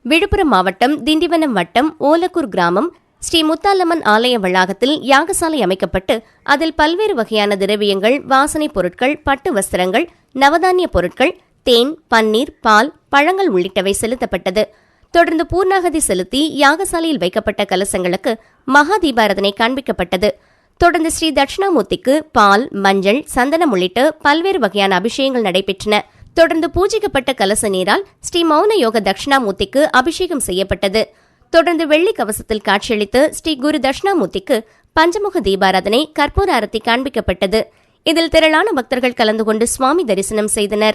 விழுப்புரம் மாவட்டம் திண்டிவனம் வட்டம் ஓலக்கூர் கிராமம் ஸ்ரீ முத்தாலம்மன் ஆலய வளாகத்தில் யாகசாலை அமைக்கப்பட்டு அதில் பல்வேறு வகையான திரவியங்கள், வாசனைப் பொருட்கள், பட்டு வஸ்திரங்கள், நவதானிய பொருட்கள், தேன், பன்னீர், பால், பழங்கள் உள்ளிட்டவை செலுத்தப்பட்டது. தொடர்ந்து பூர்ணாகதி செலுத்தி யாகசாலையில் வைக்கப்பட்ட கலசங்களுக்கு மகா தீபாராதனை காண்பிக்கப்பட்டது. தொடர்ந்து ஸ்ரீ தட்சிணாமூர்த்திக்கு பால், மஞ்சள், சந்தனம் உள்ளிட்ட பல்வேறு வகையான அபிஷேகங்கள் நடைபெற்றன. தொடர்ந்து பூஜிக்கப்பட்ட கலச நீரால் ஸ்ரீ மௌன யோக தட்சிணாமூர்த்திக்கு அபிஷேகம் செய்யப்பட்டது. தொடர்ந்து வெள்ளி கவசத்தில் காட்சியளித்து ஸ்ரீ குரு தட்சிணாமூர்த்திக்கு பஞ்சமுக தீபாராதனை, கற்பூர ஆரத்தி காண்பிக்கப்பட்டது. இதில் திரளான பக்தர்கள் கலந்து கொண்டு சுவாமி தரிசனம் செய்தனர்.